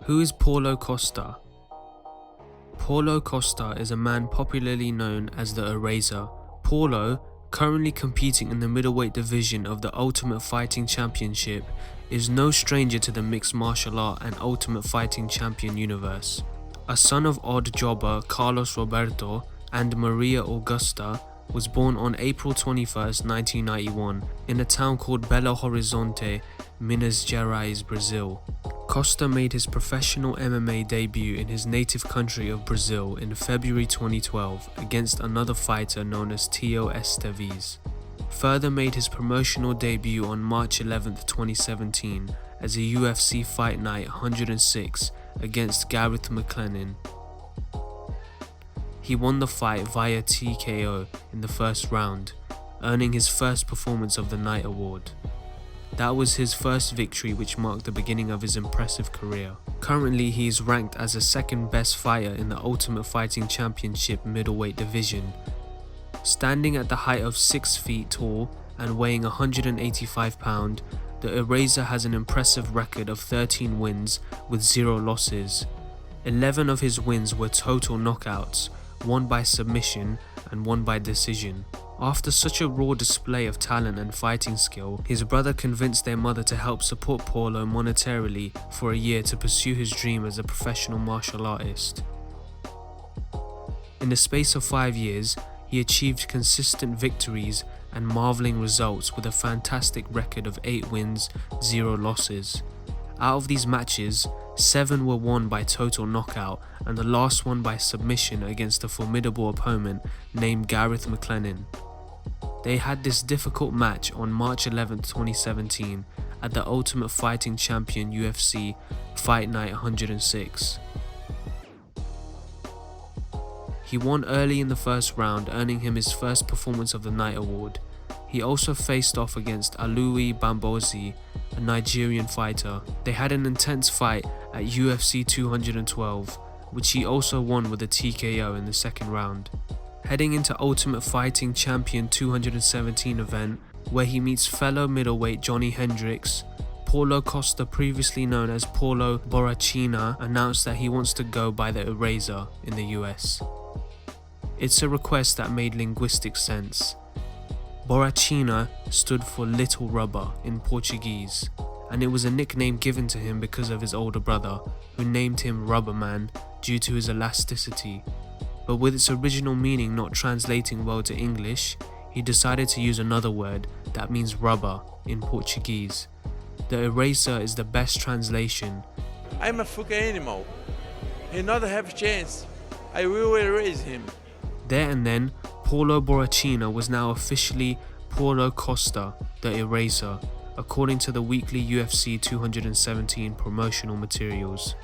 Who is Paulo Costa? Paulo Costa is a man popularly known as the Eraser. Paulo, currently competing in the middleweight division of the Ultimate Fighting Championship, is no stranger to the mixed martial art and Ultimate Fighting Champion universe. A son of odd jobber Carlos Roberto and Maria Augusta, was born on April 21, 1991 in a town called Belo Horizonte, Minas Gerais, Brazil. Costa made his professional MMA debut in his native country of Brazil in February 2012 against another fighter known as Tio Esteves. Further made his promotional debut on March 11, 2017 as a UFC Fight Night 106 against Gareth McLennan. He won the fight via TKO in the first round, earning his first Performance of the Night award. That was his first victory, which marked the beginning of his impressive career. Currently, he is ranked as the second best fighter in the Ultimate Fighting Championship middleweight division. Standing at the height of 6 feet tall and weighing 185 pounds, the Eraser has an impressive record of 13 wins with 0 losses. 11 of his wins were total knockouts, 1 by submission and 1 by decision. After such a raw display of talent and fighting skill, his brother convinced their mother to help support Paulo monetarily for a year to pursue his dream as a professional martial artist. In the space of 5 years, he achieved consistent victories and marveling results with a fantastic record of 8 wins, 0 losses. Out of these matches, 7 were won by total knockout and the last one by submission against a formidable opponent named Gareth McLennan. They had this difficult match on March 11, 2017 at the Ultimate Fighting Champion UFC Fight Night 106. He won early in the first round, earning him his first Performance of the Night award. He also faced off against Alui Bambozi, a Nigerian fighter. They had an intense fight at UFC 212, which he also won with a TKO in the second round. Heading into Ultimate Fighting Champion 217 event, where he meets fellow middleweight Johnny Hendricks, Paulo Costa, previously known as Paulo Borrachina, announced that he wants to go by the Eraser in the US. It's a request that made linguistic sense. Borrachina stood for Little Rubber in Portuguese, and it was a nickname given to him because of his older brother, who named him Rubber Man due to his elasticity. But with its original meaning not translating well to English, he decided to use another word that means rubber in Portuguese. The Eraser is the best translation. I'm a fucking animal. He not have a chance. I will erase him. There and then, Paulo Borrachina was now officially Paulo Costa, the Eraser, according to the weekly UFC 217 promotional materials.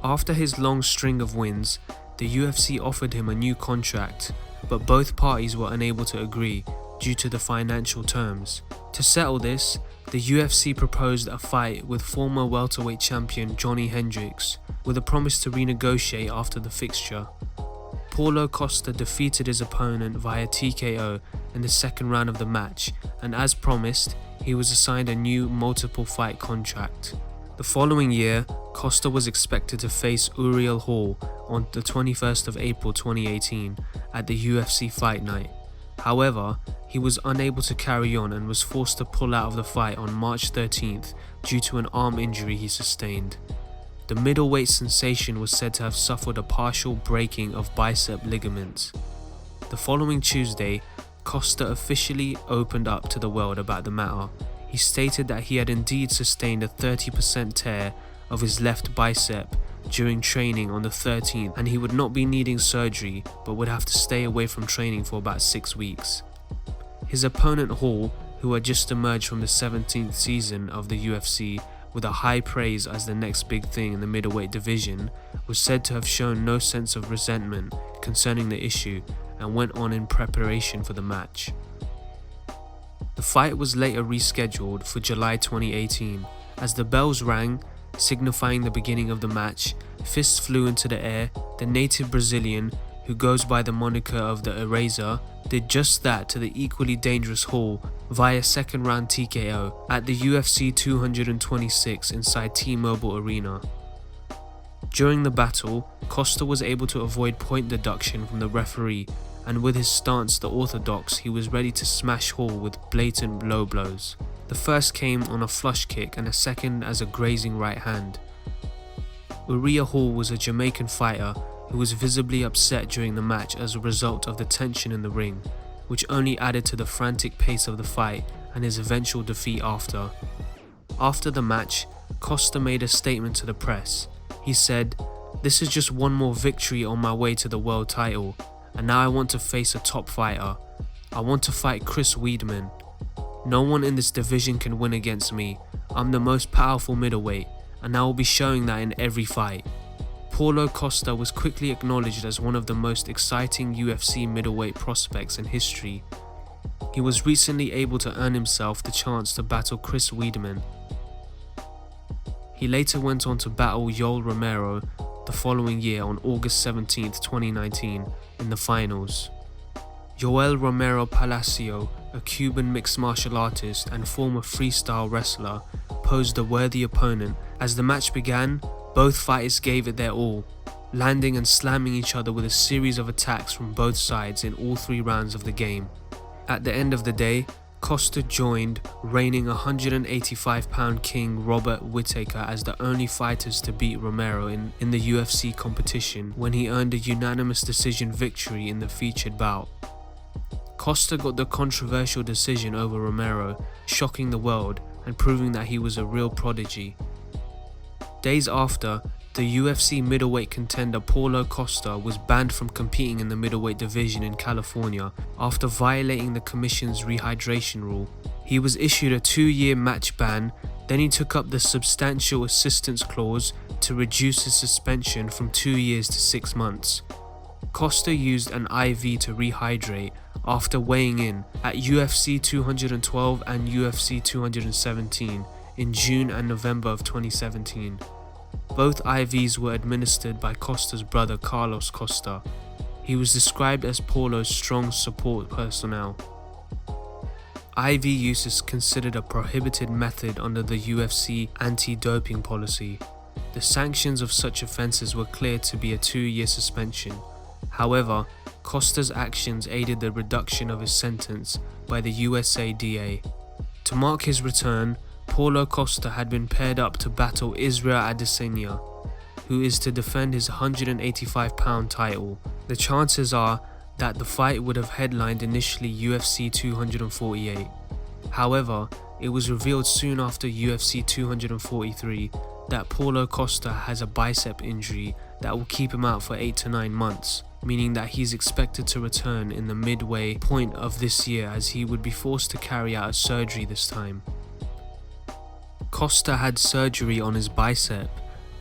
After his long string of wins, the UFC offered him a new contract, but both parties were unable to agree due to the financial terms. To settle this, the UFC proposed a fight with former welterweight champion Johnny Hendricks, with a promise to renegotiate after the fixture. Paulo Costa defeated his opponent via TKO in the second round of the match, and as promised, he was assigned a new multiple fight contract. The following year, Costa was expected to face Uriel Hall on the 21st of April 2018 at the UFC Fight Night. However, he was unable to carry on and was forced to pull out of the fight on March 13th due to an arm injury he sustained. The middleweight sensation was said to have suffered a partial breaking of bicep ligaments. The following Tuesday, Costa officially opened up to the world about the matter. He stated that he had indeed sustained a 30% tear of his left bicep during training on the 13th, and he would not be needing surgery but would have to stay away from training for about 6 weeks. His opponent Hall, who had just emerged from the 17th season of the UFC with a high praise as the next big thing in the middleweight division, was said to have shown no sense of resentment concerning the issue and went on in preparation for the match. The fight was later rescheduled for July 2018. As the bells rang, signifying the beginning of the match, fists flew into the air. The native Brazilian, who goes by the moniker of the Eraser, did just that to the equally dangerous Hall via second round TKO at the UFC 226 inside T-Mobile Arena. During the battle, Costa was able to avoid point deduction from the referee, and with his stance the orthodox, he was ready to smash Hall with blatant low blows. The first came on a flush kick and a second as a grazing right hand. Uriah Hall was a Jamaican fighter who was visibly upset during the match as a result of the tension in the ring, which only added to the frantic pace of the fight and his eventual defeat after. After the match, Costa made a statement to the press. He said, "This is just one more victory on my way to the world title, and now I want to face a top fighter. I want to fight Chris Weidman. No one in this division can win against me. I'm the most powerful middleweight, and I will be showing that in every fight." Paulo Costa was quickly acknowledged as one of the most exciting UFC middleweight prospects in history. He was recently able to earn himself the chance to battle Chris Weidman. He later went on to battle Yoel Romero the following year on August 17, 2019, in the finals. Yoel Romero Palacio, a Cuban mixed martial artist and former freestyle wrestler, posed a worthy opponent. As the match began, both fighters gave it their all, landing and slamming each other with a series of attacks from both sides in all 3 rounds of the game. At the end of the day, Costa joined reigning 185-pound king Robert Whittaker as the only fighters to beat Romero in the UFC competition when he earned a unanimous decision victory in the featured bout. Costa got the controversial decision over Romero, shocking the world and proving that he was a real prodigy. Days after, the UFC middleweight contender Paulo Costa was banned from competing in the middleweight division in California after violating the commission's rehydration rule. He was issued a 2-year match ban, then he took up the substantial assistance clause to reduce his suspension from 2 years to 6 months. Costa used an IV to rehydrate after weighing in at UFC 212 and UFC 217 in June and November of 2017. Both IVs were administered by Costa's brother Carlos Costa. He was described as Paulo's strong support personnel. IV use is considered a prohibited method under the UFC anti-doping policy. The sanctions of such offences were cleared to be a 2-year suspension. However, Costa's actions aided the reduction of his sentence by the USADA. To mark his return, Paulo Costa had been paired up to battle Israel Adesanya, who is to defend his 185-pound title. The chances are that the fight would have headlined initially UFC 248. However, it was revealed soon after UFC 243 that Paulo Costa has a bicep injury that will keep him out for 8 to 9 months, meaning that he's expected to return in the midway point of this year as he would be forced to carry out a surgery this time. Costa had surgery on his bicep,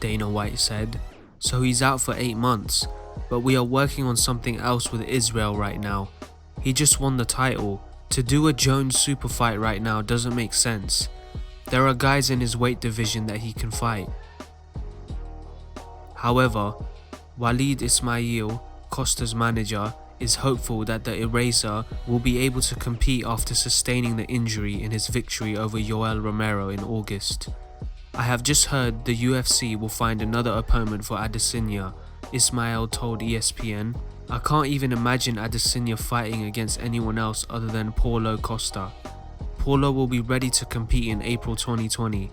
Dana White said, so he's out for 8 months, but we are working on something else with Israel right now. He just won the title. To do a Jones super fight right now doesn't make sense. There are guys in his weight division that he can fight. However, Walid Ismail, Costa's manager, is hopeful that the Eraser will be able to compete after sustaining the injury in his victory over Yoel Romero in August. "I have just heard the UFC will find another opponent for Adesanya," Ismail told ESPN. "I can't even imagine Adesanya fighting against anyone else other than Paulo Costa. Paulo will be ready to compete in April 2020,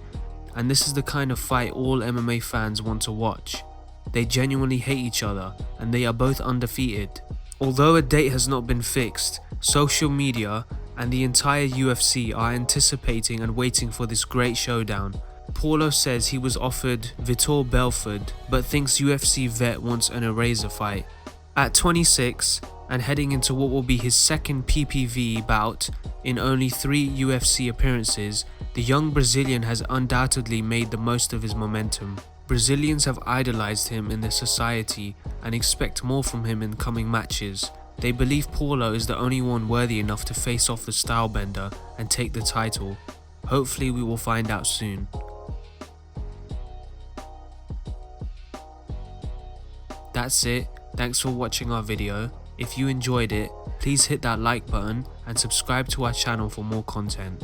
and this is the kind of fight all MMA fans want to watch. They genuinely hate each other, and they are both undefeated." Although a date has not been fixed, social media and the entire UFC are anticipating and waiting for this great showdown. Paulo says he was offered Vitor Belfort, but thinks UFC vet wants an Eraser fight. At 26, and heading into what will be his second PPV bout in only 3 UFC appearances, the young Brazilian has undoubtedly made the most of his momentum. Brazilians have idolized him in their society and expect more from him in coming matches. They believe Paulo is the only one worthy enough to face off the stylebender and take the title. Hopefully we will find out soon. That's it. Thanks for watching our video. If you enjoyed it, please hit that like button and subscribe to our channel for more content.